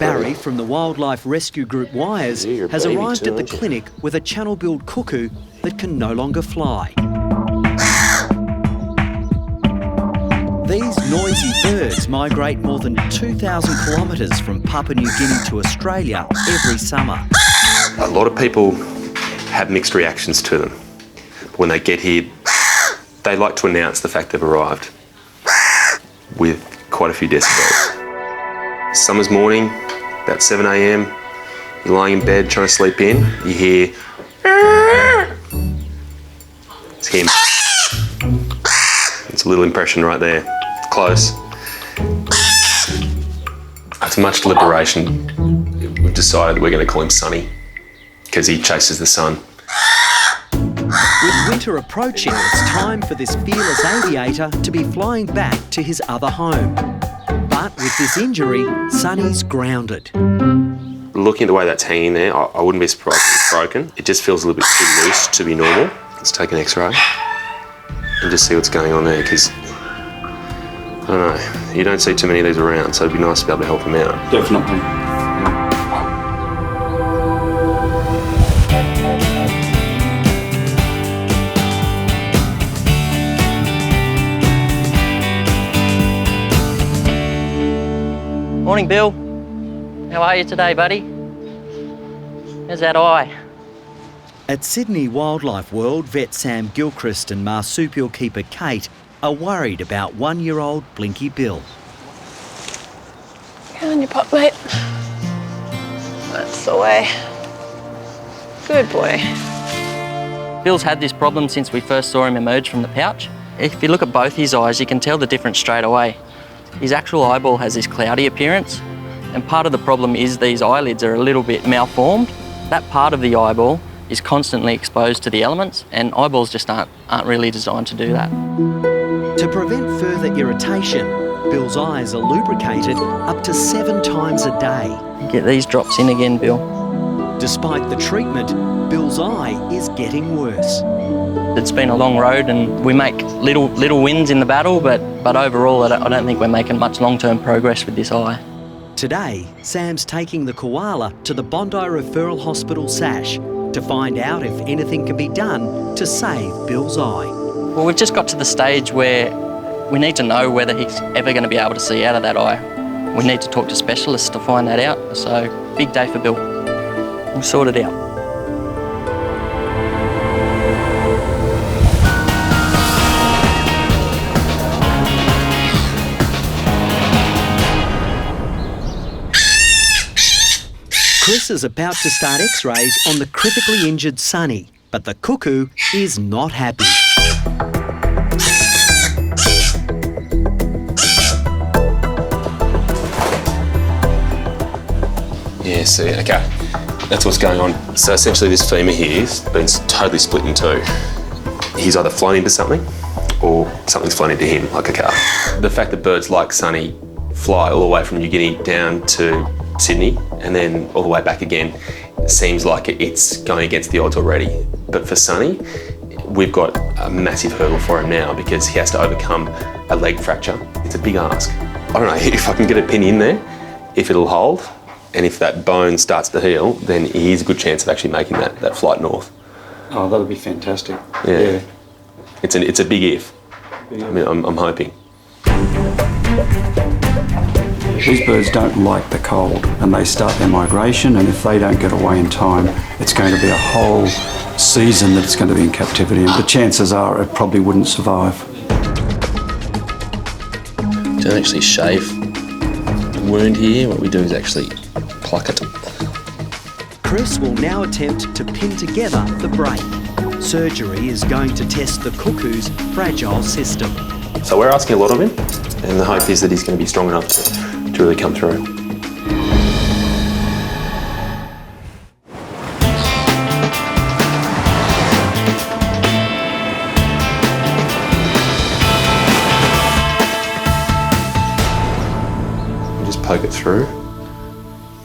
Barry from the wildlife rescue group Wires has arrived at the clinic with a channel-billed cuckoo that can no longer fly. These noisy birds migrate more than 2,000 kilometres from Papua New Guinea to Australia every summer. A lot of people have mixed reactions to them. When they get here, they like to announce the fact they've arrived with quite a few decibels. Summer's morning, about 7 a.m, you're lying in bed trying to sleep in, you hear, it's him. It's a little impression right there, close. After much deliberation, we've decided that we're going to call him Sunny because he chases the sun. With winter approaching, it's time for this fearless aviator to be flying back to his other home. But with this injury, Sunny's grounded. Looking at the way that's hanging there, I wouldn't be surprised if it's broken. It just feels a little bit too loose to be normal. Let's take an X-ray and just see what's going on there, because I don't know, you don't see too many of these around, so it'd be nice to be able to help him out. Definitely. Morning, Bill. How are you today, buddy? How's that eye? At Sydney Wildlife World, vet Sam Gilchrist and marsupial keeper Kate are worried about 1-year-old Blinky Bill. Get on your pop, mate. That's the way. Good boy. Bill's had this problem since we first saw him emerge from the pouch. If you look at both his eyes, you can tell the difference straight away. His actual eyeball has this cloudy appearance, and part of the problem is these eyelids are a little bit malformed. That part of the eyeball is constantly exposed to the elements, and eyeballs just aren't really designed to do that. To prevent further irritation, Bill's eyes are lubricated up to 7 times a day. Get these drops in again, Bill. Despite the treatment, Bill's eye is getting worse. It's been a long road and we make little wins in the battle, but overall I don't think we're making much long-term progress with this eye. Today, Sam's taking the Koala to the Bondi Referral Hospital SASH to find out if anything can be done to save Bill's eye. Well, we've just got to the stage where we need to know whether he's ever going to be able to see out of that eye. We need to talk to specialists to find that out, so big day for Bill. We'll sort it out. Chris is about to start X-rays on the critically injured Sunny, but the cuckoo is not happy. Yeah, see, okay. That's what's going on. So essentially this femur here has been totally split in two. He's either flown into something or something's flown into him, like a car. The fact that birds like Sunny fly all the way from New Guinea down to Sydney and then all the way back again seems like it's going against the odds already. But for Sunny, we've got a massive hurdle for him now because he has to overcome a leg fracture. It's a big ask. I don't know if I can get a pin in there, if it'll hold, and if that bone starts to heal, then he has a good chance of actually making that flight north. Oh, that'll be fantastic. Yeah. It's a big if. I mean, I'm hoping. These birds don't like the cold and they start their migration, and if they don't get away in time, it's going to be a whole season that it's going to be in captivity, and the chances are it probably wouldn't survive. Don't actually shave the wound here. What we do is actually pluck it. Chris will now attempt to pin together the break. Surgery is going to test the cuckoo's fragile system. So we're asking a lot of him, and the hope is that he's going to be strong enough to really come through. You just poke it through.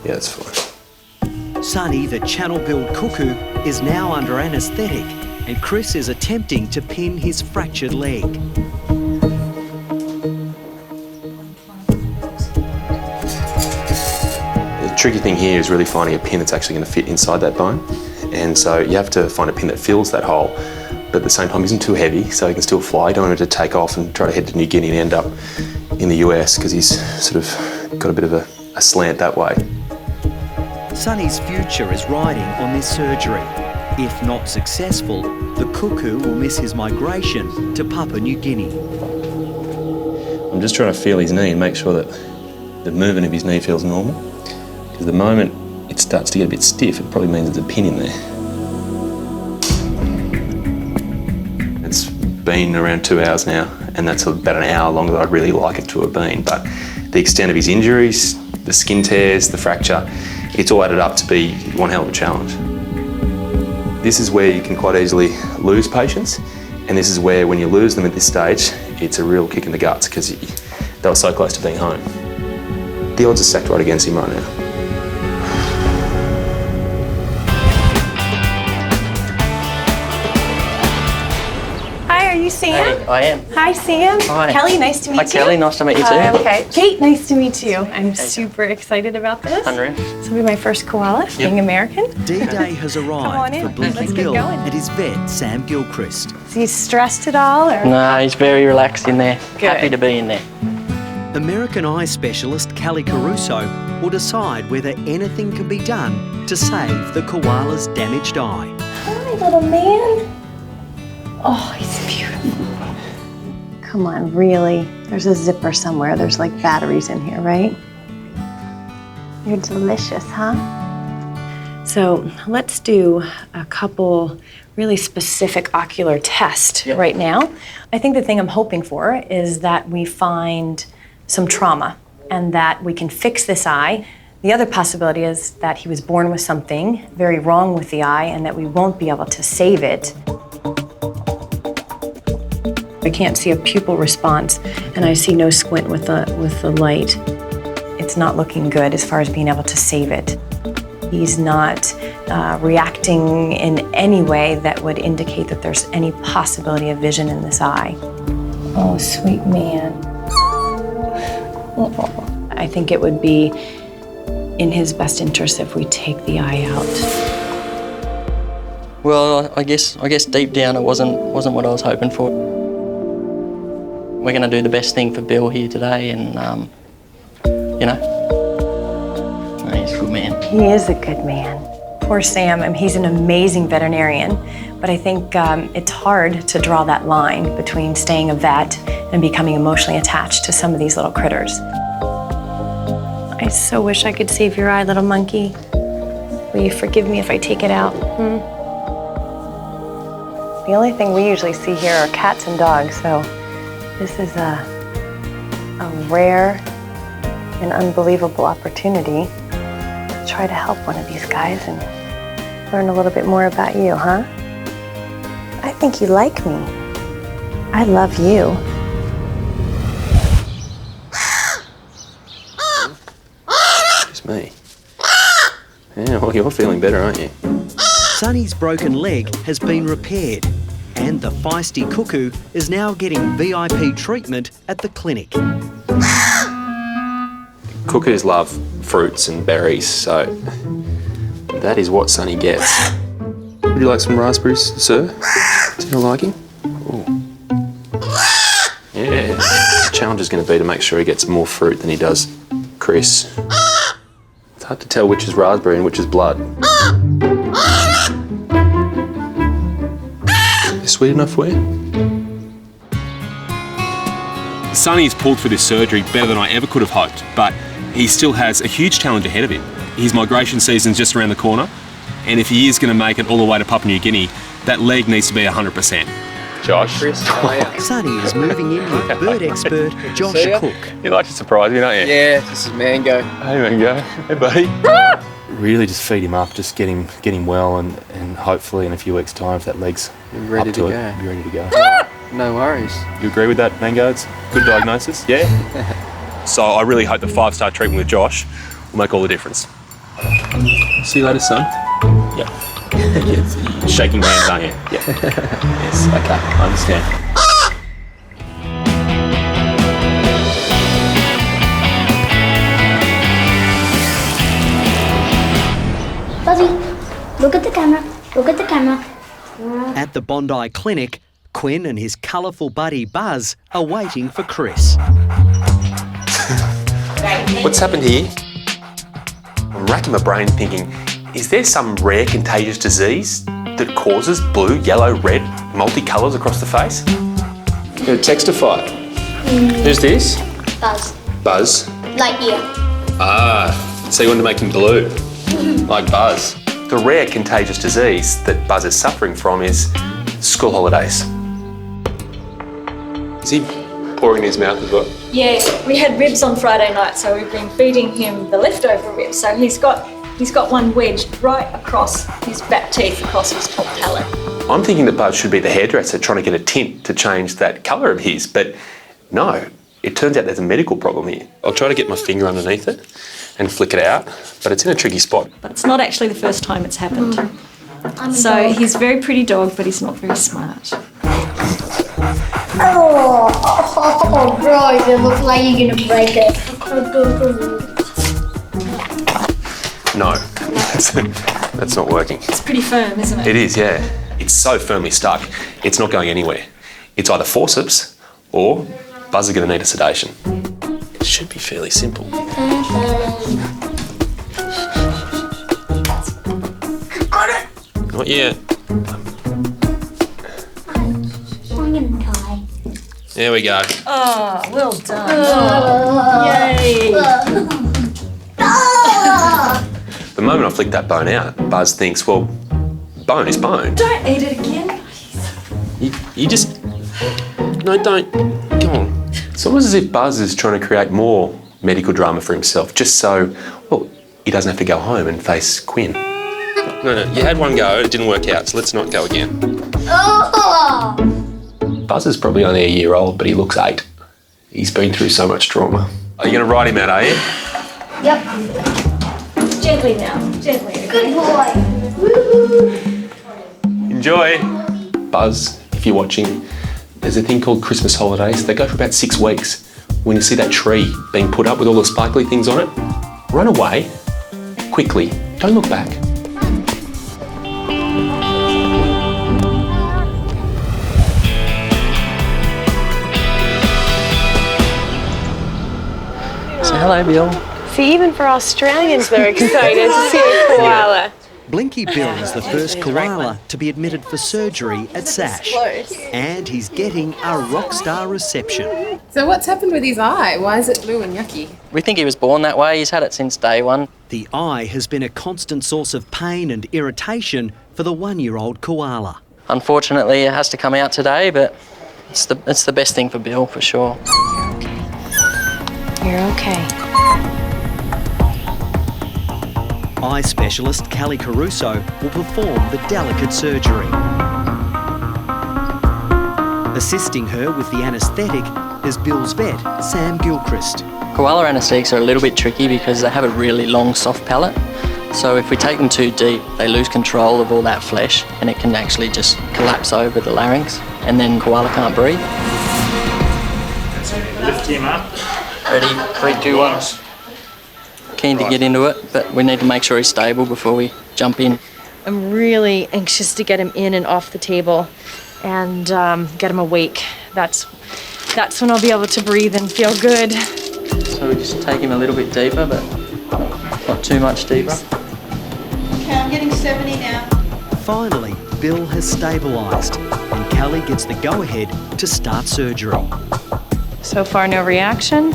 Yeah, that's fine. Sunny, the channel-billed cuckoo, is now under anaesthetic, and Chris is attempting to pin his fractured leg. The tricky thing here is really finding a pin that's actually going to fit inside that bone. And so you have to find a pin that fills that hole, but at the same time isn't too heavy, so he can still fly. You don't want him to take off and try to head to New Guinea and end up in the US, because he's sort of got a bit of a slant that way. Sonny's future is riding on this surgery. If not successful, the Cuckoo will miss his migration to Papua New Guinea. I'm just trying to feel his knee and make sure that the movement of his knee feels normal, because the moment it starts to get a bit stiff, it probably means there's a pin in there. It's been around 2 hours now, and that's about an hour longer than I'd really like it to have been. But the extent of his injuries, the skin tears, the fracture, it's all added up to be one hell of a challenge. This is where you can quite easily lose patients, and this is where, when you lose them at this stage, it's a real kick in the guts, because they were so close to being home. The odds are stacked right against him right now. Sam? Hey, I am. Hi, Sam. Hi. Kelly, nice to meet you. Hi, Kelly. Nice to meet you too. Okay. Kate, nice to meet you. I'm super excited about this. Unreal. This will be my first koala, being American. D-Day has on arrived in. for Blinky Let's get Bill going. and his vet, Sam Gilchrist. Is he stressed at all? Or? No, he's very relaxed in there. Good. Happy to be in there. American eye specialist Callie Caruso will decide whether anything can be done to save the koala's damaged eye. Hi, little man. Oh, he's beautiful. Come on, really? There's a zipper somewhere. There's like batteries in here, right? You're delicious, huh? So let's do a couple really specific ocular tests right now. I think the thing I'm hoping for is that we find some trauma and that we can fix this eye. The other possibility is that he was born with something very wrong with the eye and that we won't be able to save it. I can't see a pupil response, and I see no squint with the light. It's not looking good as far as being able to save it. He's not reacting in any way that would indicate that there's any possibility of vision in this eye. Oh, sweet man. Oh. I think it would be in his best interest if we take the eye out. Well, I guess deep down it wasn't what I was hoping for. We're going to do the best thing for Bill here today, and you know, he's a good man. He is a good man. Poor Sam. I mean, he's an amazing veterinarian, but I think it's hard to draw that line between staying a vet and becoming emotionally attached to some of these little critters. I so wish I could save your eye, little monkey. Will you forgive me if I take it out? The only thing we usually see here are cats and dogs, so this is a rare and unbelievable opportunity to try to help one of these guys and learn a little bit more about you, huh? I think you like me. I love you. It's me. Yeah, well, you're feeling better, aren't you? Sonny's broken leg has been repaired, and the feisty Cuckoo is now getting VIP treatment at the clinic. Cuckoos love fruits and berries, so that is what Sonny gets. Would you like some raspberries, sir? Do you like him? Ooh. Yeah. The challenge is going to be to make sure he gets more fruit than he does Chris. It's hard to tell which is raspberry and which is blood. Sweet enough for you? Sonny's pulled through this surgery better than I ever could have hoped, but he still has a huge challenge ahead of him. His migration season's just around the corner, and if he is going to make it all the way to Papua New Guinea, that leg needs to be 100%. Josh. Chris, how are you? Sonny is moving in with bird expert Josh See ya. Cook. You like to surprise me, don't you? Yeah, this is Mango. Hey, Mango. Hey, buddy. Really just feed him up, just get him well, and hopefully in a few weeks' time, if that leg's Ready up to to go. it, be ready to go. No worries. You agree with that, Mango? It's a good diagnosis? Yeah? So I really hope the 5-star treatment with Josh will make all the difference. See you later, son. Yeah. Yes. Shaking hands, aren't you? Yeah. Yes, okay, I understand. Look at the camera. Look at the camera. At the Bondi Clinic, Quinn and his colourful buddy Buzz are waiting for Chris. What's happened here? I'm racking my brain thinking, is there some rare contagious disease that causes blue, yellow, red, multicolours across the face? You're gonna textify. Who's this? Buzz. Buzz. Lightyear. Ah, so you want to make him blue, like Buzz. The rare contagious disease that Buzz is suffering from is school holidays. Is he pouring in his mouth as well? Yeah, we had ribs on Friday night, so we've been feeding him the leftover ribs. So he's got one wedged right across his back teeth, across his top palate. I'm thinking that Buzz should be the hairdresser trying to get a tint to change that colour of his, but no, it turns out there's a medical problem here. I'll try to get my finger underneath it and flick it out, but it's in a tricky spot. But it's not actually the first time it's happened. So he's a very pretty dog, but he's not very smart. Oh, bro, you look like you're gonna break it. No, that's not working. It's pretty firm, isn't it? It is, yeah. It's so firmly stuck, it's not going anywhere. It's either forceps or Buzz is going to need a sedation. It should be fairly simple. Got it. Not yet. I'm gonna die. There we go. Oh, well done. Yay. The moment I flick that bone out, Buzz thinks, well, bone is bone. Don't eat it again. You just... No, don't. Come on. It's almost as if Buzz is trying to create more medical drama for himself, just so, well, he doesn't have to go home and face Quinn. No, you had one go, it didn't work out, so let's not go again. Oh. Buzz is probably only a year old, but he looks 8. He's been through so much trauma. Are you going to ride him out, are you? Yep. Gently now, gently. Good boy. Enjoy. Buzz, if you're watching, there's a thing called Christmas holidays. They go for about 6 weeks. When you see that tree being put up with all the sparkly things on it, run away, quickly, don't look back. So hello, Bill. See, even for Australians, they're excited to see a koala. Blinky Bill is the first koala to be admitted for surgery at SASH. And he's getting a rock star reception. So what's happened with his eye? Why is it blue and yucky? We think he was born that way. He's had it since day one. The eye has been a constant source of pain and irritation for the 1-year-old koala. Unfortunately, it has to come out today, but it's the best thing for Bill, for sure. You're okay. Eye specialist Callie Caruso will perform the delicate surgery. Assisting her with the anaesthetic is Bill's vet, Sam Gilchrist. Koala anaesthetics are a little bit tricky because they have a really long, soft palate. So if we take them too deep, they lose control of all that flesh and it can actually just collapse over the larynx and then koala can't breathe. Lift him up. Ready? 3, 2, 1. Keen to get into it, but we need to make sure he's stable before we jump in. I'm really anxious to get him in and off the table and get him awake. That's when I'll be able to breathe and feel good. So we just take him a little bit deeper, but not too much deeper. Okay, I'm getting 70 now. Finally, Bill has stabilised and Callie gets the go-ahead to start surgery. So far, no reaction.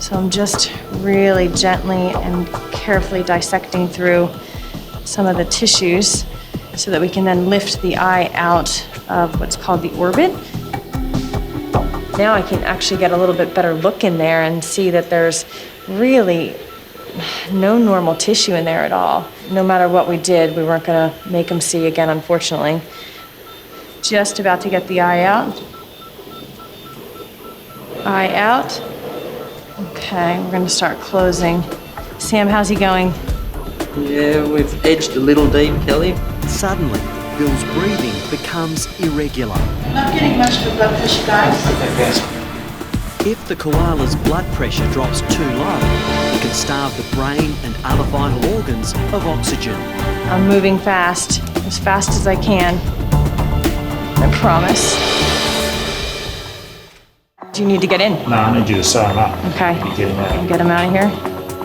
So I'm just really gently and carefully dissecting through some of the tissues so that we can then lift the eye out of what's called the orbit. Now I can actually get a little bit better look in there and see that there's really no normal tissue in there at all. No matter what we did, we weren't gonna make him see again, unfortunately. Just about to get the eye out. Eye out. Okay, we're gonna start closing. Sam, how's he going? Yeah, we've edged a little deep, Kelly. Suddenly, Bill's breathing becomes irregular. Not getting much of a blood pressure, guys. If the koala's blood pressure drops too low, it can could starve the brain and other vital organs of oxygen. I'm moving fast as I can. I promise. Do you need to get in? No, I need you to sew him up. Okay. Get him out. Get him out of here.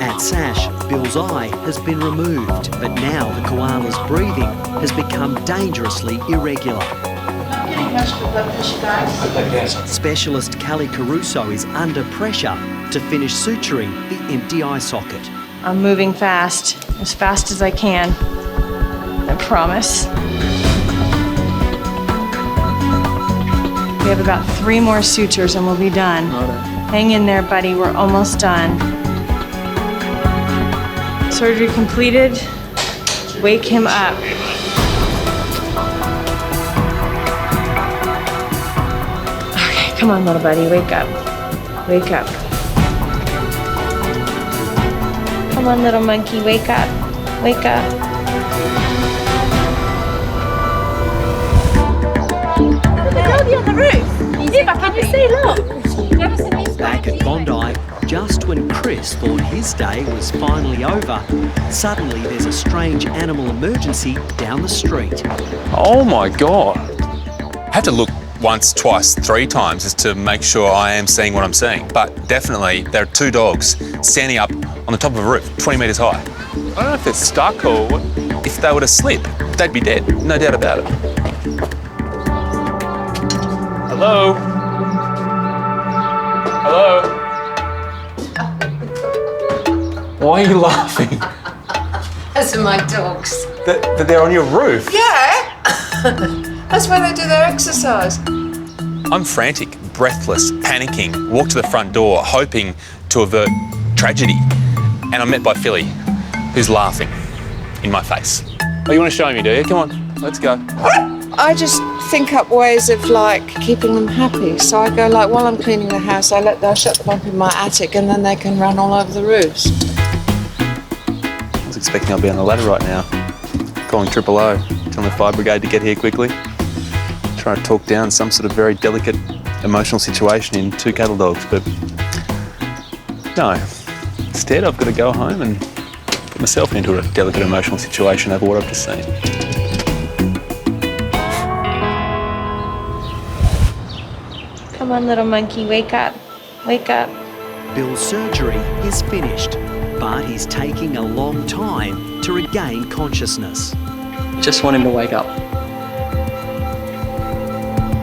At Sash, Bill's eye has been removed, but now the koala's breathing has become dangerously irregular. Not getting much of a blood pressure, guys. Specialist Callie Caruso is under pressure to finish suturing the empty eye socket. I'm moving fast as I can. I promise. We have about 3 more sutures and we'll be done. Hang in there, buddy. We're almost done. Surgery completed. Wake him up. Okay, come on, little buddy. Wake up. Wake up. Come on, little monkey. Wake up. Wake up. On the roof. Yeah, can you see? Look. Back at Bondi, just when Chris thought his day was finally over, suddenly there's a strange animal emergency down the street. Oh my God. I had to look once, twice, 3 times just to make sure I am seeing what I'm seeing. But definitely there are 2 dogs standing up on the top of a roof, 20 metres high. I don't know if they're stuck or what. If they were to slip, they'd be dead, no doubt about it. Hello? Hello? Why are you laughing? Those are my dogs. That they're on your roof? Yeah. That's where they do their exercise. I'm frantic, breathless, panicking, walk to the front door, hoping to avert tragedy. And I'm met by Philly, who's laughing in my face. Oh, you want to show me, do you? Come on, let's go. I just think up ways of like keeping them happy. So I go like while I'm cleaning the house, I shut them up in my attic and then they can run all over the roofs. I was expecting I'll be on the ladder right now, calling Triple O, telling the fire brigade to get here quickly. Trying to talk down some sort of very delicate emotional situation in 2 cattle dogs, but no. Instead, I've got to go home and put myself into a delicate emotional situation over what I've just seen. Come on, little monkey. Wake up. Wake up. Bill's surgery is finished, but he's taking a long time to regain consciousness. Just want him to wake up.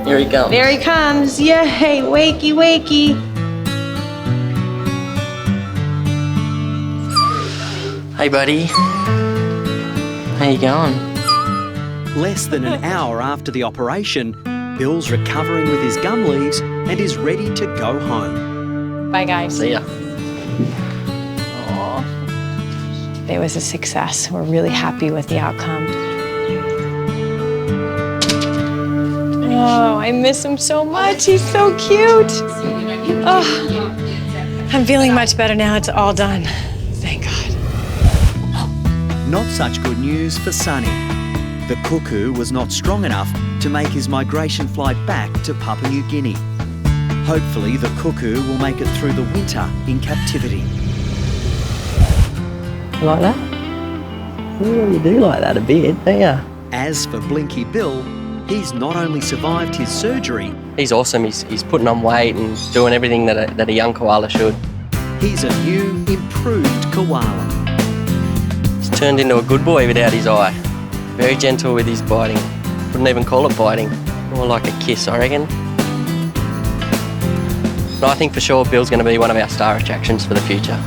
Here he comes. There he comes. Yay, wakey, wakey. Hey, buddy. How you going? Less than an hour after the operation, Bill's recovering with his gum leaves and is ready to go home. Bye, guys. See ya. It was a success. We're really happy with the outcome. Oh, I miss him so much. He's so cute. Oh, I'm feeling much better now. It's all done. Thank God. Not such good news for Sonny. The Cuckoo was not strong enough to make his migration flight back to Papua New Guinea. Hopefully, the Cuckoo will make it through the winter in captivity. Like that? Well, you do like that a bit, don't you? As for Blinky Bill, he's not only survived his surgery, He's awesome. He's putting on weight and doing everything that a young koala should. he's a new, improved koala. He's turned into a good boy without his eye. Very gentle with his biting. Wouldn't even call it biting. More like a kiss, I reckon. But I think for sure Bill's going to be one of our star attractions for the future.